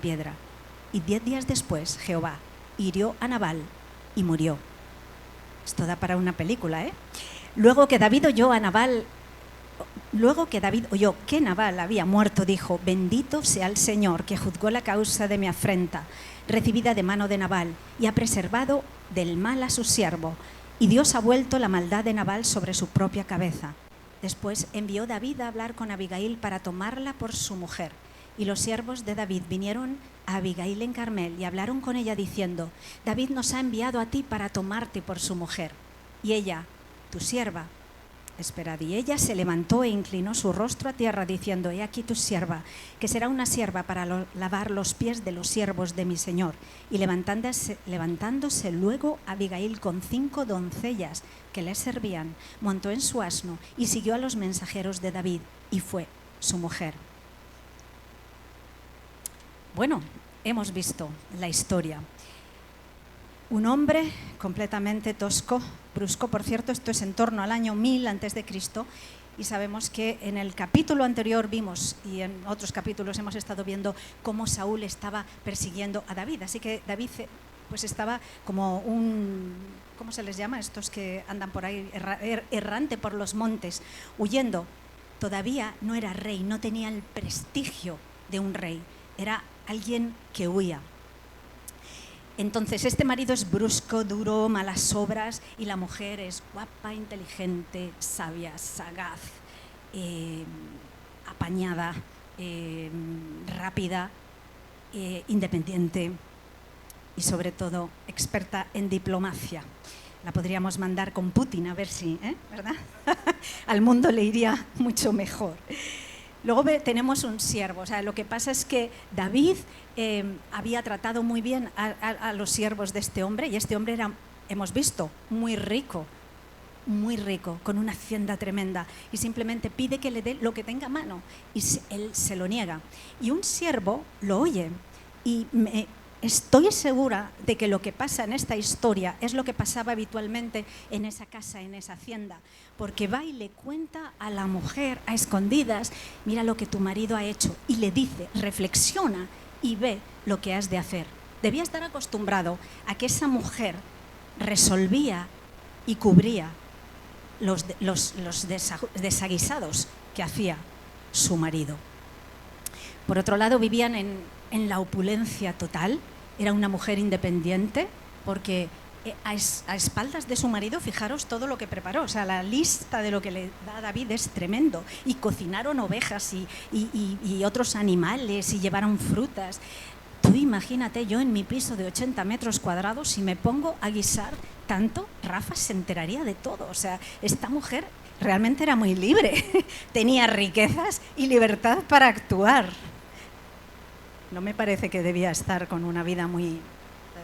piedra. Y 10 días después Jehová hirió a Nabal y murió. Esto da para una película, ¿eh? Luego que David oyó que Nabal había muerto, dijo: bendito sea el Señor, que juzgó la causa de mi afrenta, recibida de mano de Nabal, y ha preservado del mal a su siervo. Y Dios ha vuelto la maldad de Nabal sobre su propia cabeza. Después envió David a hablar con Abigail para tomarla por su mujer. Y los siervos de David vinieron a Abigail en Carmel y hablaron con ella diciendo: David nos ha enviado a ti para tomarte por su mujer. Y ella, tu sierva, esperad. Y ella se levantó e inclinó su rostro a tierra diciendo: he aquí tu sierva, que será una sierva para lavar los pies de los siervos de mi señor. Y levantándose luego Abigail con 5 doncellas que le servían, montó en su asno y siguió a los mensajeros de David, y fue su mujer. Bueno, hemos visto la historia. Un hombre completamente tosco, brusco. Por cierto, esto es en torno al año 1000 a.C. y sabemos que en el capítulo anterior vimos, y en otros capítulos hemos estado viendo, cómo Saúl estaba persiguiendo a David. Así que David pues estaba como un, ¿cómo se les llama? Estos que andan por ahí errante por los montes, huyendo. Todavía no era rey, no tenía el prestigio de un rey, era alguien que huía. Entonces este marido es brusco, duro, malas obras, y la mujer es guapa, inteligente, sabia, sagaz, apañada, rápida, independiente y sobre todo experta en diplomacia. La podríamos mandar con Putin a ver si, ¿verdad? Al mundo le iría mucho mejor. Luego tenemos un siervo. O sea, lo que pasa es que David había tratado muy bien a los siervos de este hombre, y este hombre era, hemos visto, muy rico, con una hacienda tremenda, y simplemente pide que le dé lo que tenga a mano, y él se lo niega. Y un siervo lo oye, y estoy segura de que lo que pasa en esta historia es lo que pasaba habitualmente en esa casa, en esa hacienda, porque va y le cuenta a la mujer a escondidas: mira lo que tu marido ha hecho, y le dice, reflexiona y ve lo que has de hacer. Debía estar acostumbrado a que esa mujer resolvía y cubría los desaguisados que hacía su marido. Por otro lado, vivían en la opulencia total. Era una mujer independiente, porque a espaldas de su marido, fijaros todo lo que preparó. O sea, la lista de lo que le da a David es tremendo. Y cocinaron ovejas y otros animales, y llevaron frutas. Tú imagínate, yo en mi piso de 80 metros cuadrados, si me pongo a guisar tanto, Rafa se enteraría de todo. O sea, esta mujer realmente era muy libre. Tenía riquezas y libertad para actuar. No me parece que debía estar con una vida muy...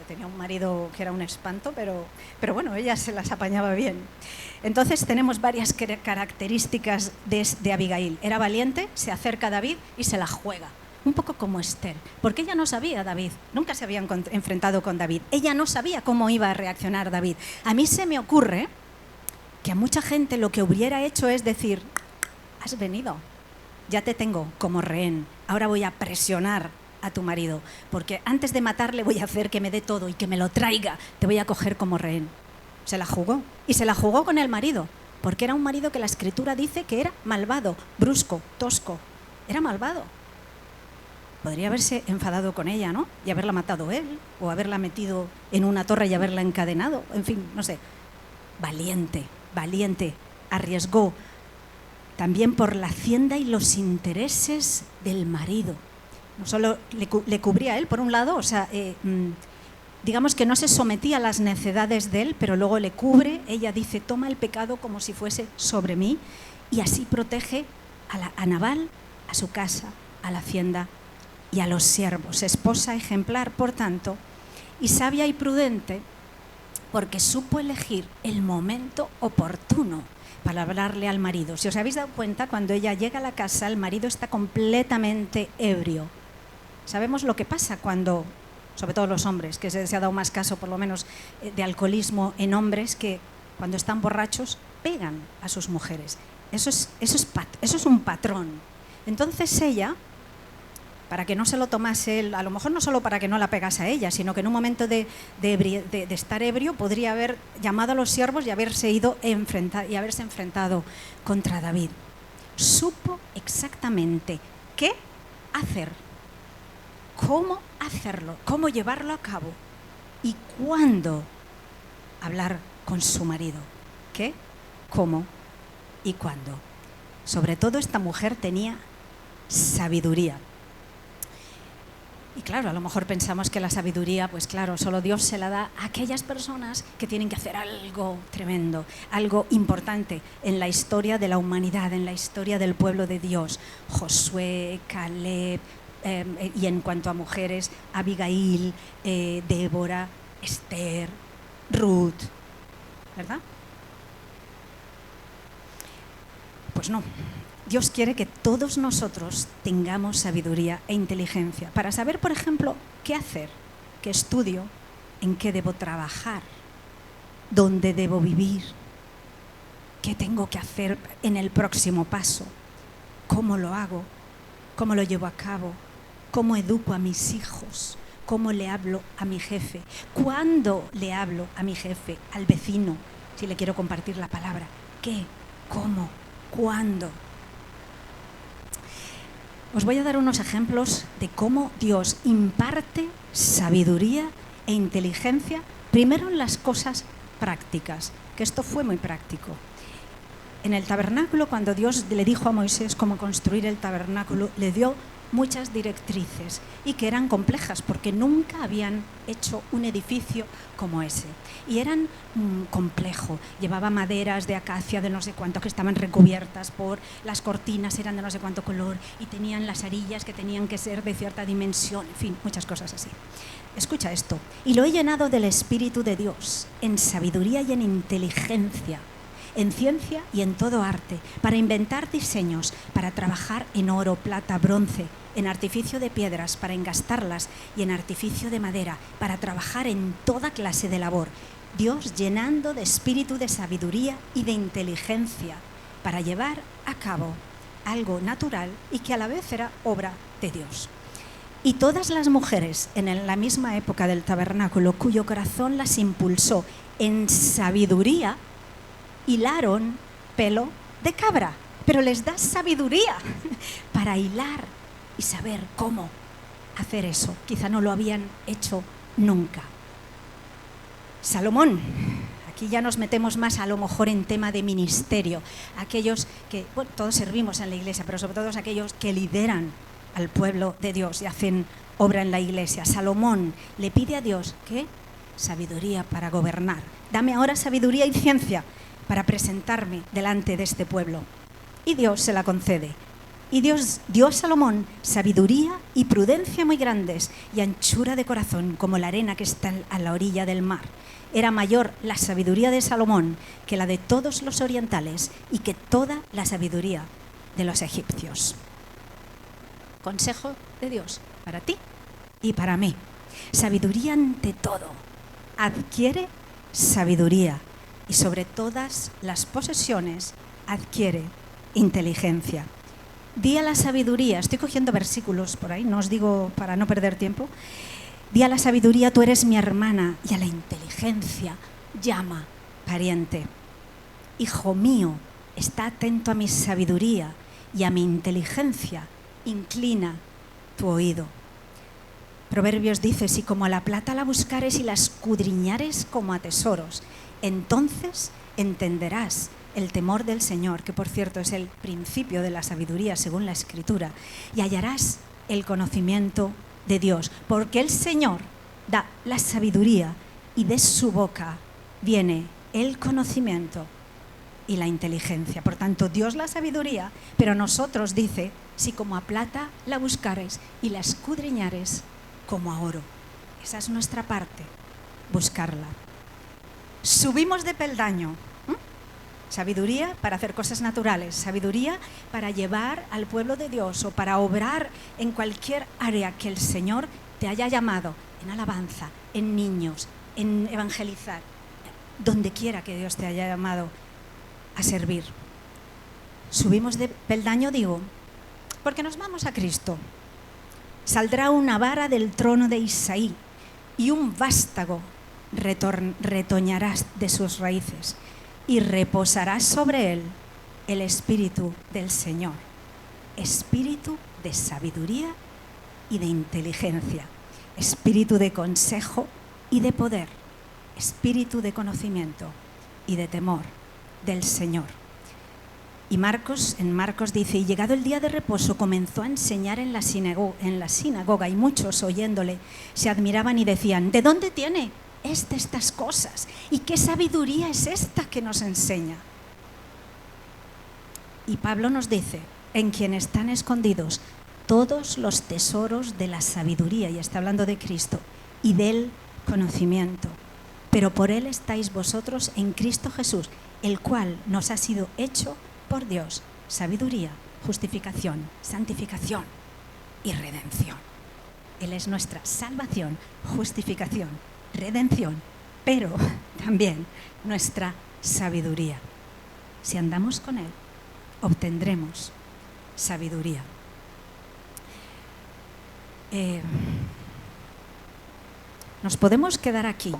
Tenía un marido que era un espanto, pero bueno, ella se las apañaba bien. Entonces tenemos varias características de Abigail. Era valiente, se acerca a David y se la juega. Un poco como Esther, porque ella no sabía, David, nunca se habían enfrentado con David. Ella no sabía cómo iba a reaccionar David. A mí se me ocurre que a mucha gente lo que hubiera hecho es decir: has venido, ya te tengo como rehén, ahora voy a presionar a tu marido, porque antes de matarle voy a hacer que me dé todo y que me lo traiga, te voy a coger como rehén. Se la jugó, y se la jugó con el marido, porque era un marido que la Escritura dice que era malvado, brusco, tosco, era malvado. Podría haberse enfadado con ella, ¿no? Y haberla matado él, o haberla metido en una torre y haberla encadenado, en fin, no sé. Valiente, arriesgó también por la hacienda y los intereses del marido. No solo le cubría a él, por un lado, o sea, digamos que no se sometía a las necedades de él, pero luego le cubre. Ella dice: toma el pecado como si fuese sobre mí, y así protege a Nabal, a su casa, a la hacienda y a los siervos. Esposa ejemplar, por tanto, y sabia y prudente, porque supo elegir el momento oportuno para hablarle al marido. Si os habéis dado cuenta, cuando ella llega a la casa, el marido está completamente ebrio. Sabemos lo que pasa cuando, sobre todo los hombres, que se ha dado más caso por lo menos de alcoholismo en hombres, que cuando están borrachos pegan a sus mujeres. Eso es un patrón. Entonces ella para que no se lo tomase él, a lo mejor no solo para que no la pegase a ella, sino que en un momento de estar ebrio podría haber llamado a los siervos y haberse enfrentado contra David. Supo exactamente qué hacer, cómo hacerlo, cómo llevarlo a cabo y cuándo hablar con su marido. ¿Qué? ¿Cómo? ¿Y cuándo? Sobre todo esta mujer tenía sabiduría. Y claro, a lo mejor pensamos que la sabiduría, pues claro, solo Dios se la da a aquellas personas que tienen que hacer algo tremendo, algo importante en la historia de la humanidad, en la historia del pueblo de Dios. Josué, Caleb, y en cuanto a mujeres, Abigail, Débora, Esther, Ruth, ¿verdad? Pues no. Dios quiere que todos nosotros tengamos sabiduría e inteligencia para saber, por ejemplo, qué hacer, qué estudio, en qué debo trabajar, dónde debo vivir, qué tengo que hacer en el próximo paso, cómo lo hago, cómo lo llevo a cabo, cómo educo a mis hijos, cómo le hablo a mi jefe, cuándo le hablo a mi jefe, al vecino, si le quiero compartir la palabra, qué, cómo, cuándo. Os voy a dar unos ejemplos de cómo Dios imparte sabiduría e inteligencia, primero en las cosas prácticas, que esto fue muy práctico. En el tabernáculo, cuando Dios le dijo a Moisés cómo construir el tabernáculo, le dio muchas directrices y que eran complejas porque nunca habían hecho un edificio como ese. Y eran complejo, llevaba maderas de acacia de no sé cuánto que estaban recubiertas por las cortinas, eran de no sé cuánto color y tenían las arillas que tenían que ser de cierta dimensión, en fin, muchas cosas así. Escucha esto: y lo he llenado del Espíritu de Dios, en sabiduría y en inteligencia, en ciencia y en todo arte, para inventar diseños, para trabajar en oro, plata, bronce, en artificio de piedras, para engastarlas, y en artificio de madera, para trabajar en toda clase de labor. Dios llenando de espíritu de sabiduría y de inteligencia, para llevar a cabo algo natural y que a la vez era obra de Dios. Y todas las mujeres en la misma época del tabernáculo, cuyo corazón las impulsó en sabiduría, hilaron pelo de cabra, pero les da sabiduría para hilar y saber cómo hacer eso. Quizá no lo habían hecho nunca. Salomón, aquí ya nos metemos más a lo mejor en tema de ministerio, aquellos que, bueno, todos servimos en la iglesia, pero sobre todo aquellos que lideran al pueblo de Dios y hacen obra en la iglesia. Salomón le pide a Dios, ¿qué? Sabiduría para gobernar. Dame ahora sabiduría y ciencia para presentarme delante de este pueblo. Y Dios se la concede. Y Dios dio a Salomón sabiduría y prudencia muy grandes y anchura de corazón como la arena que está a la orilla del mar. Era mayor la sabiduría de Salomón que la de todos los orientales y que toda la sabiduría de los egipcios. Consejo de Dios para ti y para mí. Sabiduría ante todo. Adquiere sabiduría y sobre todas las posesiones adquiere inteligencia. Di a la sabiduría, estoy cogiendo versículos por ahí, no os digo para no perder tiempo. Di a la sabiduría, tú eres mi hermana, y a la inteligencia llama pariente. Hijo mío, está atento a mi sabiduría y a mi inteligencia, inclina tu oído. Proverbios dice, si como a la plata la buscares y la escudriñares como a tesoros, entonces entenderás el temor del Señor, que por cierto es el principio de la sabiduría según la Escritura, y hallarás el conocimiento de Dios, porque el Señor da la sabiduría y de su boca viene el conocimiento y la inteligencia. Por tanto, Dios la sabiduría, pero nosotros dice, si como a plata la buscares y la escudriñares como a oro. Esa es nuestra parte, buscarla. Subimos de peldaño. Sabiduría para hacer cosas naturales, sabiduría para llevar al pueblo de Dios o para obrar en cualquier área que el Señor te haya llamado, en alabanza, en niños, en evangelizar, donde quiera que Dios te haya llamado a servir. Subimos de peldaño, digo, porque nos vamos a Cristo. Saldrá una vara del trono de Isaí y un vástago retoñará de sus raíces y reposará sobre él el espíritu del Señor, espíritu de sabiduría y de inteligencia, espíritu de consejo y de poder, espíritu de conocimiento y de temor del Señor. Y en Marcos dice, y llegado el día de reposo comenzó a enseñar en la sinagoga y muchos oyéndole se admiraban y decían, ¿de dónde tiene estas cosas? ¿Y qué sabiduría es esta que nos enseña? Y Pablo nos dice, en quien están escondidos todos los tesoros de la sabiduría, y está hablando de Cristo, y del conocimiento. Pero por él estáis vosotros en Cristo Jesús, el cual nos ha sido hecho por Dios, sabiduría, justificación, santificación y redención. Él es nuestra salvación, justificación, redención, pero también nuestra sabiduría. Si andamos con Él, obtendremos sabiduría. Nos podemos quedar aquí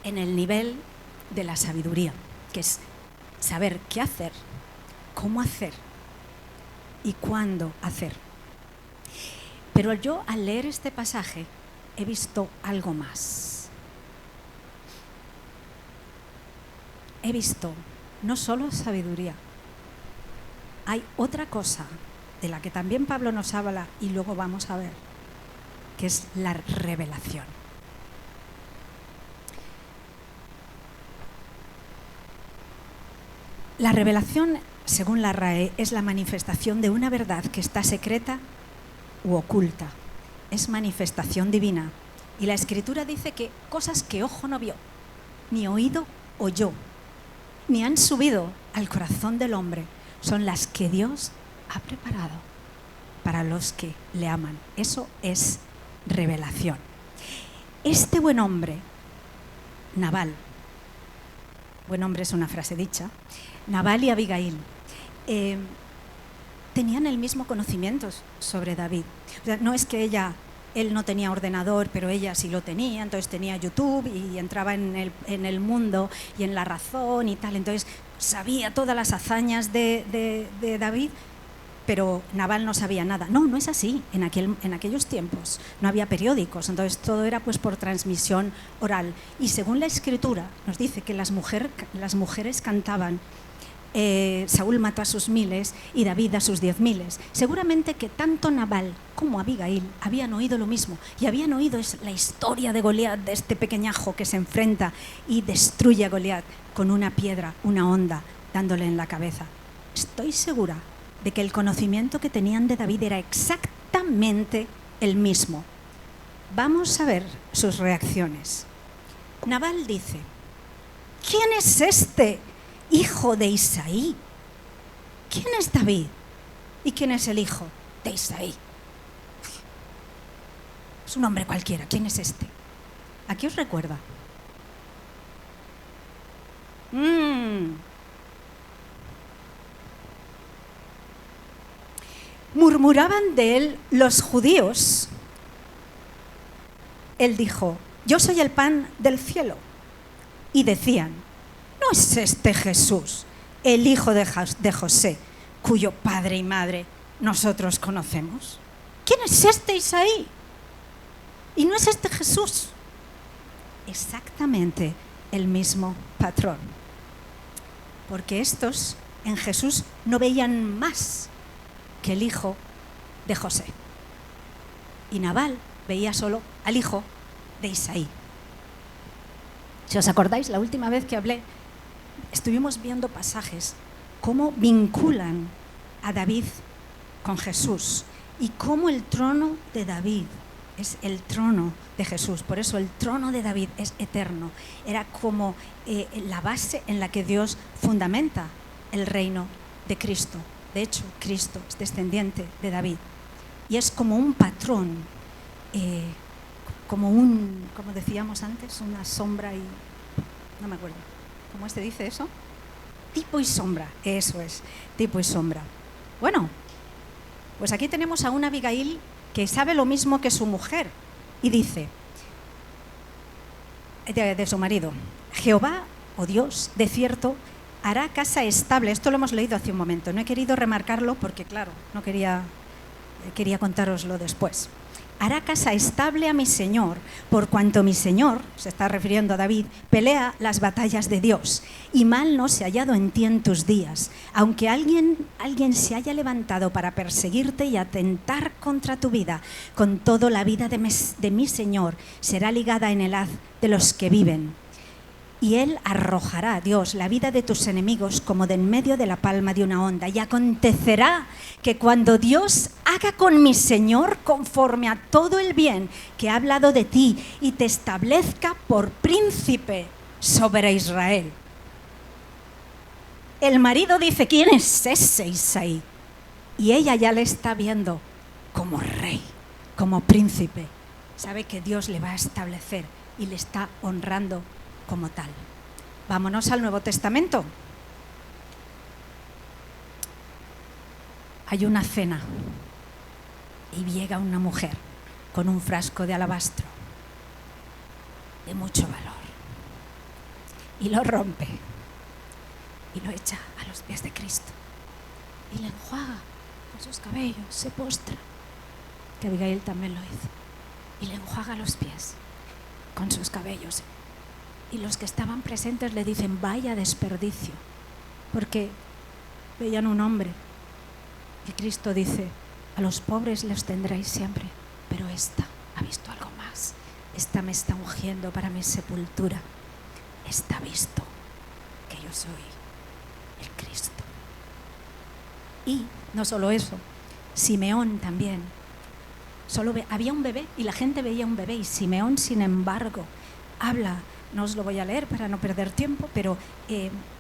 en el nivel de la sabiduría, que es saber qué hacer, cómo hacer y cuándo hacer. Pero yo al leer este pasaje he visto algo más. He visto no solo sabiduría, hay otra cosa de la que también Pablo nos habla y luego vamos a ver, que es la revelación. La revelación, según la RAE, es la manifestación de una verdad que está secreta u oculta. Es manifestación divina. Y la Escritura dice que cosas que ojo no vio, ni oído oyó, ni han subido al corazón del hombre, son las que Dios ha preparado para los que le aman. Eso es revelación. Este buen hombre, Nabal, buen hombre es una frase dicha, Nabal y Abigail tenían el mismo conocimiento sobre David. O sea, no es que él no tenía ordenador, pero ella sí lo tenía, entonces tenía YouTube y entraba en el mundo y en La Razón y tal, entonces sabía todas las hazañas de David, pero Nabal no sabía nada. No es así. En aquellos tiempos no había periódicos, entonces todo era pues por transmisión oral. Y según la Escritura nos dice que las mujeres cantaban, Saúl mató a sus 1000 y David a sus 10.000. Seguramente que tanto Nabal como Abigail habían oído lo mismo y habían oído la historia de Goliat, de este pequeñajo que se enfrenta y destruye a Goliat con una piedra, una honda, dándole en la cabeza. Estoy segura de que el conocimiento que tenían de David era exactamente el mismo. Vamos a ver sus reacciones. Nabal dice, ¿quién es este hijo de Isaí? ¿Quién es David? ¿Y quién es el hijo de Isaí? Es un hombre cualquiera. ¿Quién es este? ¿A qué os recuerda? Murmuraban de él los judíos. Él dijo, yo soy el pan del cielo. Y decían, ¿no es este Jesús, el hijo de José, cuyo padre y madre nosotros conocemos? ¿Quién es este Isaí? ¿Y no es este Jesús? Exactamente el mismo patrón. Porque estos en Jesús no veían más que el hijo de José. Y Nabal veía solo al hijo de Isaí. Si os acordáis, la última vez que hablé, estuvimos viendo pasajes, cómo vinculan a David con Jesús y cómo el trono de David es el trono de Jesús. Por eso el trono de David es eterno. Era como la base en la que Dios fundamenta el reino de Cristo. De hecho, Cristo es descendiente de David. Y es como un patrón, como decíamos antes, una sombra y... no me acuerdo. ¿Cómo se dice eso? Tipo y sombra, eso es, tipo y sombra. Bueno, pues aquí tenemos a una Abigail que sabe lo mismo que su mujer y dice de su marido: Jehová, o Dios, de cierto, hará casa estable. Esto lo hemos leído hace un momento, no he querido remarcarlo porque, claro, no quería contároslo después. Hará casa estable a mi Señor, por cuanto mi Señor, se está refiriendo a David, pelea las batallas de Dios, y mal no se ha hallado en ti en tus días. Aunque alguien se haya levantado para perseguirte y atentar contra tu vida, con todo la vida de mi Señor será ligada en el haz de los que viven. Y Él arrojará, Dios, la vida de tus enemigos como de en medio de la palma de una onda. Y acontecerá que cuando Dios haga con mi Señor conforme a todo el bien que ha hablado de ti y te establezca por príncipe sobre Israel. El marido dice: ¿quién es ese Isaí? Y ella ya le está viendo como rey, como príncipe. Sabe que Dios le va a establecer y le está honrando como tal. Vámonos al Nuevo Testamento. Hay una cena y llega una mujer con un frasco de alabastro de mucho valor y lo rompe y lo echa a los pies de Cristo y le enjuaga con sus cabellos, se postra, que Abigail también lo hizo, y le enjuaga los pies con sus cabellos. Y los que estaban presentes le dicen: vaya desperdicio, porque veían un hombre. Y Cristo dice: a los pobres los tendréis siempre, pero esta ha visto algo más. Esta me está ungiendo para mi sepultura. Esta ha visto que yo soy el Cristo. Y no solo eso, Simeón también. Había un bebé y la gente veía un bebé, y Simeón, sin embargo, habla. No os lo voy a leer para no perder tiempo, pero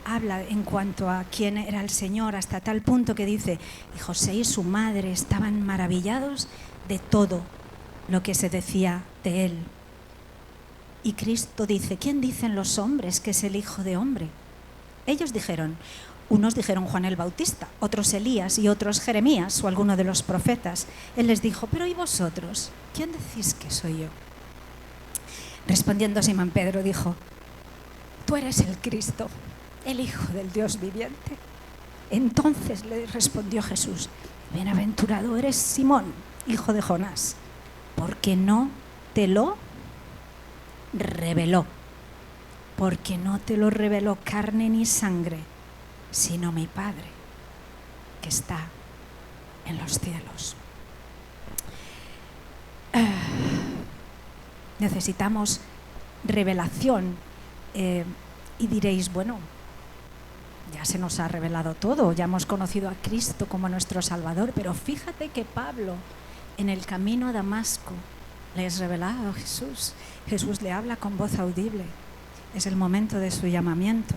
habla en cuanto a quién era el Señor, hasta tal punto que dice: y José y su madre estaban maravillados de todo lo que se decía de él. Y Cristo dice: ¿quién dicen los hombres que es el Hijo de Hombre? Ellos dijeron, unos dijeron Juan el Bautista, otros Elías y otros Jeremías o alguno de los profetas. Él les dijo: pero ¿y vosotros? ¿Quién decís que soy yo? Respondiendo Simón Pedro dijo: tú eres el Cristo, el Hijo del Dios viviente. Entonces le respondió Jesús: bienaventurado eres Simón, hijo de Jonás, porque no te lo reveló, carne ni sangre, sino mi Padre que está en los cielos. Necesitamos revelación, y diréis: bueno, ya se nos ha revelado todo, ya hemos conocido a Cristo como nuestro Salvador, pero fíjate que Pablo, en el camino a Damasco, le es revelado a Jesús. Jesús le habla con voz audible, es el momento de su llamamiento.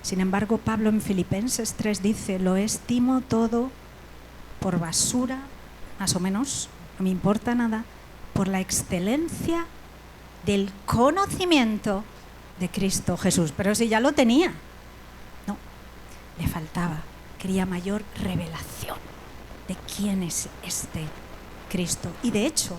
Sin embargo, Pablo en Filipenses 3 dice: lo estimo todo por basura, más o menos, no me importa nada, por la excelencia del conocimiento de Cristo Jesús. Pero si ya lo tenía, no, le faltaba, quería mayor revelación de quién es este Cristo. Y de hecho,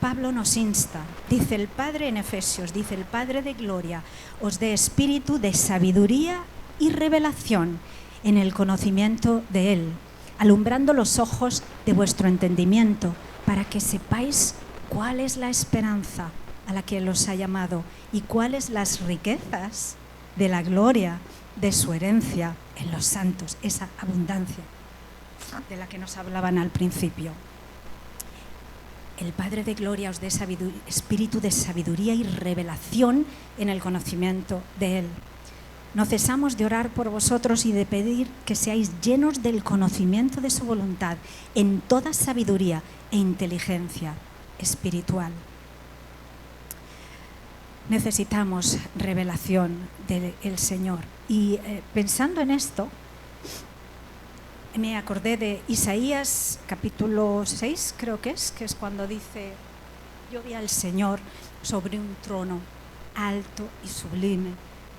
Pablo nos insta, dice el Padre en Efesios, dice: el Padre de gloria os dé espíritu de sabiduría y revelación en el conocimiento de Él, alumbrando los ojos de vuestro entendimiento, para que sepáis cuál es la esperanza a la que los ha llamado y cuáles las riquezas de la gloria de su herencia en los santos, esa abundancia de la que nos hablaban al principio. El Padre de gloria os dé espíritu de sabiduría y revelación en el conocimiento de Él. No cesamos de orar por vosotros y de pedir que seáis llenos del conocimiento de su voluntad en toda sabiduría e inteligencia espiritual. Necesitamos revelación del Señor. Y pensando en esto, me acordé de Isaías capítulo 6, creo que es cuando dice: yo vi al Señor sobre un trono alto y sublime,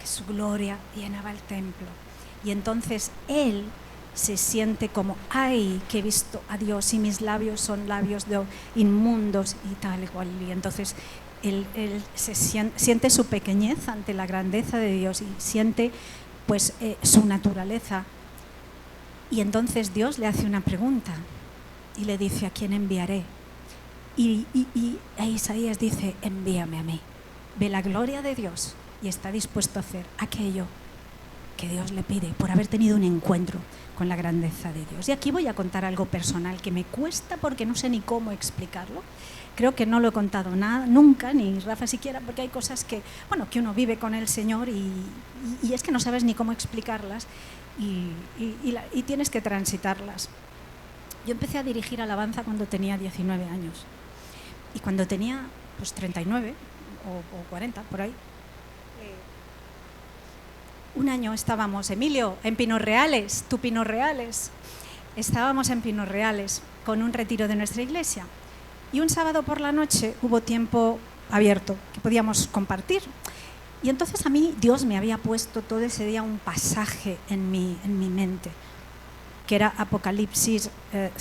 que su gloria llenaba el templo. Y entonces él se siente como, ay, que he visto a Dios y mis labios son labios de inmundos y tal y cual. Y entonces él siente su pequeñez ante la grandeza de Dios y siente pues su naturaleza. Y entonces Dios le hace una pregunta y le dice, ¿a quién enviaré? Y Isaías dice, envíame a mí. Ve la gloria de Dios y está dispuesto a hacer aquello que Dios le pide por haber tenido un encuentro con la grandeza de Dios. Y aquí voy a contar algo personal que me cuesta porque no sé ni cómo explicarlo. Creo que no lo he contado nunca, ni Rafa siquiera, porque hay cosas que uno vive con el Señor y es que no sabes ni cómo explicarlas y tienes que transitarlas. Yo empecé a dirigir alabanza cuando tenía 19 años y cuando tenía pues 39 o 40, por ahí, un año estábamos, Emilio, en Pinos Reales, Pinos Reales. Estábamos en Pinos Reales con un retiro de nuestra iglesia y un sábado por la noche hubo tiempo abierto que podíamos compartir. Y entonces a mí Dios me había puesto todo ese día un pasaje en mi mente, que era Apocalipsis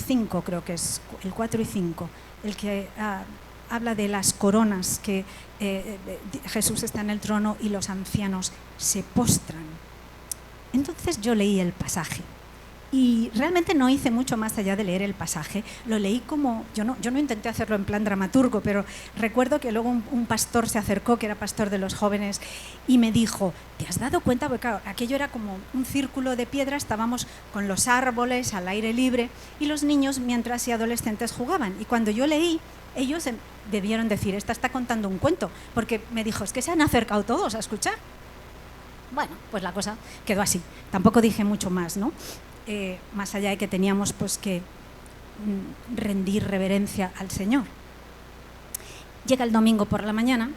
5, creo que es el 4 y 5, el que habla de las coronas que Jesús está en el trono y los ancianos se postran. Entonces yo leí el pasaje y realmente no hice mucho más allá de leer el pasaje. Lo leí como, yo no intenté hacerlo en plan dramaturgo, pero recuerdo que luego un pastor se acercó, que era pastor de los jóvenes, y me dijo, ¿te has dado cuenta? Porque claro, aquello era como un círculo de piedra, estábamos con los árboles al aire libre y los niños mientras y adolescentes jugaban. Y cuando yo leí, ellos debieron decir, esta está contando un cuento, porque me dijo, es que se han acercado todos a escuchar. Bueno, pues la cosa quedó así. Tampoco dije mucho más, ¿no? Más allá de que teníamos pues que rendir reverencia al Señor. Llega el domingo por la mañana,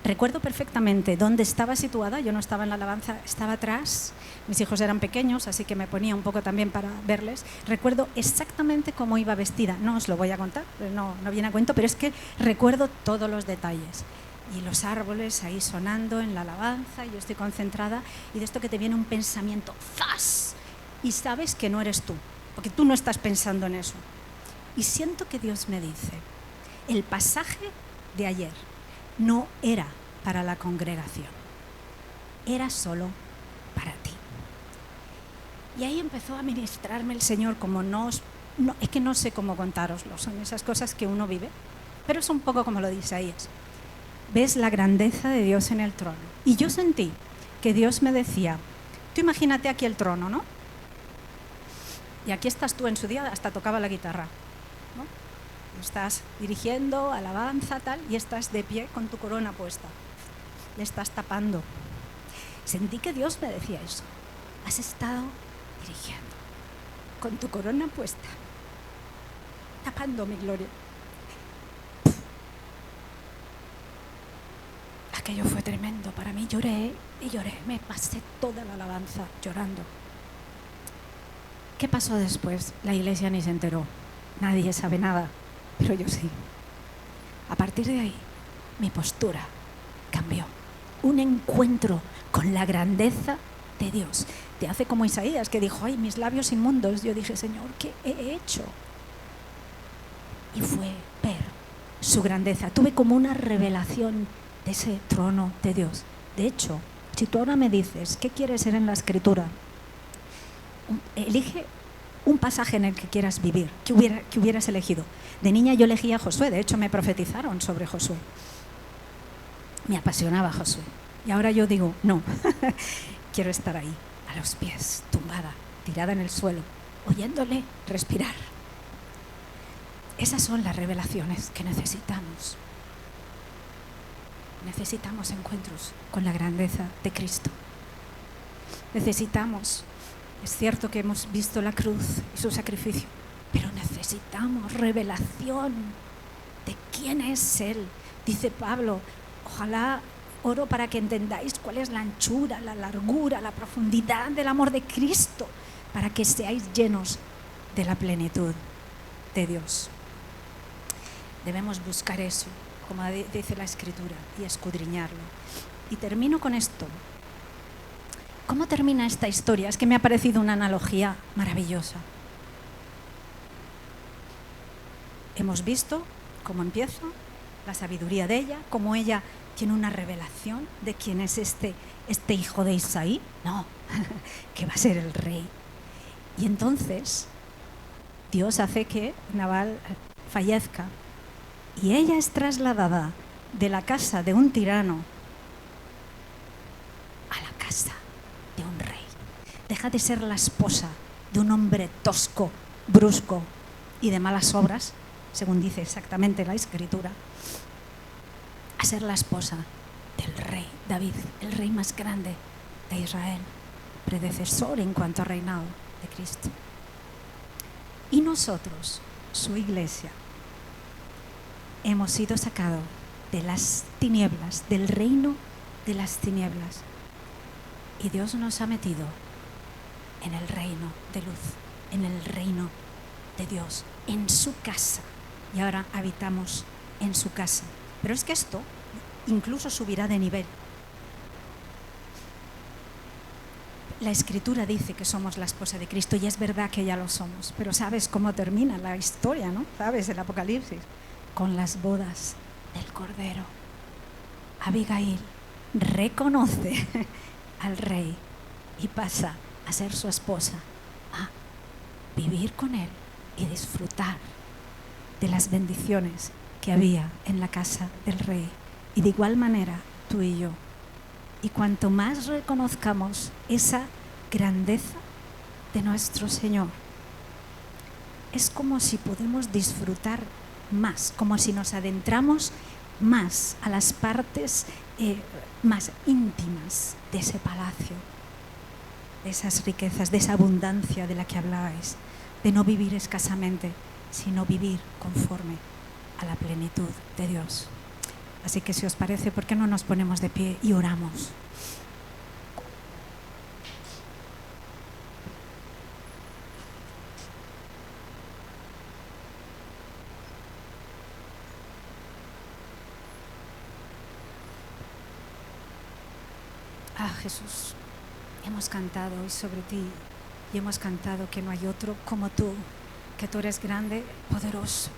recuerdo perfectamente dónde estaba situada, yo no estaba en la alabanza, estaba atrás, mis hijos eran pequeños, así que me ponía un poco también para verles. Recuerdo exactamente cómo iba vestida, no os lo voy a contar, no viene a cuento, pero es que recuerdo todos los detalles. Y los árboles ahí sonando en la alabanza, y yo estoy concentrada, y de esto que te viene un pensamiento, ¡zas! Y sabes que no eres tú, porque tú no estás pensando en eso. Y siento que Dios me dice, el pasaje de ayer no era para la congregación, era solo para ti. Y ahí empezó a ministrarme el Señor, como es que no sé cómo contároslo, son esas cosas que uno vive, pero es un poco como lo dice Isaías. Ves la grandeza de Dios en el trono. Y yo sentí que Dios me decía, tú imagínate aquí el trono, ¿no? Y aquí estás tú, en su día hasta tocaba la guitarra, ¿no? Estás dirigiendo, alabanza, tal, y estás de pie con tu corona puesta. Le estás tapando. Sentí que Dios me decía eso. Has estado dirigiendo, con tu corona puesta, tapando mi gloria. Aquello fue tremendo para mí, lloré y lloré, me pasé toda la alabanza llorando. ¿Qué pasó después? La iglesia ni se enteró, nadie sabe nada, pero yo sí. A partir de ahí, mi postura cambió. Un encuentro con la grandeza de Dios. Te hace como Isaías, que dijo, ay, mis labios inmundos. Yo dije, Señor, ¿qué he hecho? Y fue ver su grandeza. Tuve como una revelación de ese trono de Dios. De hecho, si tú ahora me dices, ¿qué quieres ser en la Escritura? Elige un pasaje en el que quieras vivir, que hubieras elegido. De niña yo elegía a Josué, de hecho me profetizaron sobre Josué. Me apasionaba Josué. Y ahora yo digo, no, quiero estar ahí, a los pies, tumbada, tirada en el suelo, oyéndole respirar. Esas son las revelaciones que necesitamos. Necesitamos encuentros con la grandeza de Cristo. Necesitamos, es cierto que hemos visto la cruz y su sacrificio, pero necesitamos revelación de quién es Él. Dice Pablo, ojalá oro para que entendáis cuál es la anchura, la largura, la profundidad del amor de Cristo, para que seáis llenos de la plenitud de Dios. Debemos buscar eso, como dice la Escritura, y escudriñarlo. Y termino con esto. ¿Cómo termina esta historia? Es que me ha parecido una analogía maravillosa. Hemos visto cómo empieza, la sabiduría de ella, cómo ella tiene una revelación de quién es este hijo de Isaí. No, que va a ser el rey. Y entonces Dios hace que Nabal fallezca y ella es trasladada de la casa de un tirano a la casa de un rey. Deja de ser la esposa de un hombre tosco, brusco y de malas obras, según dice exactamente la Escritura, a ser la esposa del rey David, el rey más grande de Israel, predecesor en cuanto a reinado de Cristo. Y nosotros, su iglesia, hemos sido sacados de las tinieblas, del reino de las tinieblas, y Dios nos ha metido en el reino de luz, en el reino de Dios, en su casa, y ahora habitamos en su casa. Pero es que esto incluso subirá de nivel. La Escritura dice que somos la esposa de Cristo y es verdad que ya lo somos, pero ¿sabes cómo termina la historia, no? ¿Sabes? El Apocalipsis, con las bodas del Cordero. Abigail reconoce al rey y pasa a ser su esposa, a vivir con él y disfrutar de las bendiciones que había en la casa del rey. Y de igual manera tú y yo. Y cuanto más reconozcamos esa grandeza de nuestro Señor, es como si podemos disfrutar más, como si nos adentramos más a las partes más íntimas de ese palacio, de esas riquezas, de esa abundancia de la que hablabais, de no vivir escasamente, sino vivir conforme a la plenitud de Dios. Así que si os parece, ¿por qué no nos ponemos de pie y oramos? Ah, Jesús, hemos cantado hoy sobre ti y hemos cantado que no hay otro como tú, que tú eres grande, poderoso.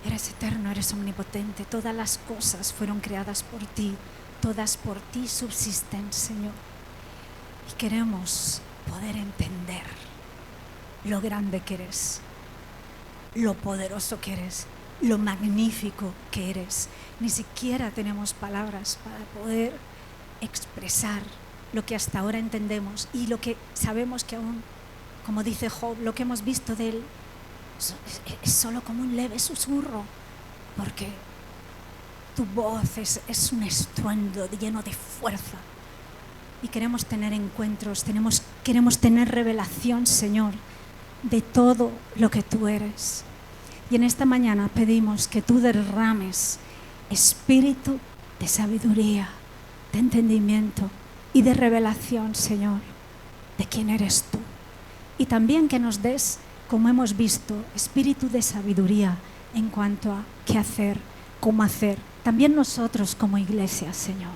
Eres eterno, eres omnipotente. Todas las cosas fueron creadas por ti. Todas por ti subsisten, Señor. Y queremos poder entender lo grande que eres, lo poderoso que eres, lo magnífico que eres. Ni siquiera tenemos palabras para poder expresar lo que hasta ahora entendemos y lo que sabemos que aún, como dice Job, lo que hemos visto de él es solo como un leve susurro, porque tu voz es un estruendo lleno de fuerza. Y queremos tener encuentros, queremos tener revelación, Señor, de todo lo que tú eres. Y en esta mañana pedimos que tú derrames espíritu de sabiduría, de entendimiento y de revelación, Señor, de quién eres tú. Y también que nos des, como hemos visto, espíritu de sabiduría en cuanto a qué hacer, cómo hacer. También nosotros como iglesia, Señor,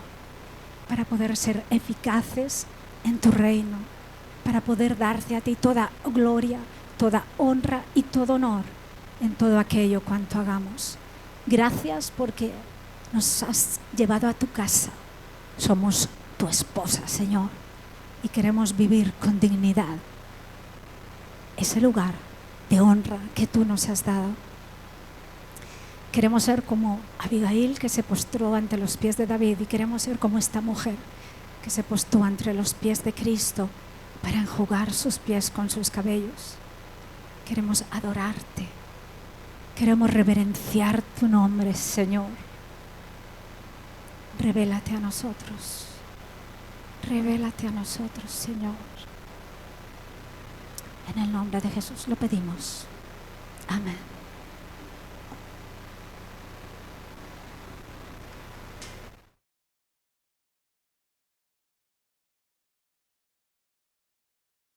para poder ser eficaces en tu reino, para poder darte a ti toda gloria, toda honra y todo honor en todo aquello cuanto hagamos. Gracias porque nos has llevado a tu casa. Somos tu esposa, Señor, y queremos vivir con dignidad ese lugar de honra que tú nos has dado. Queremos ser como Abigail, que se postró ante los pies de David, y queremos ser como esta mujer que se postró ante los pies de Cristo para enjugar sus pies con sus cabellos. Queremos adorarte, queremos reverenciar tu nombre, Señor. Revélate a nosotros, Señor. En el nombre de Jesús lo pedimos. Amén.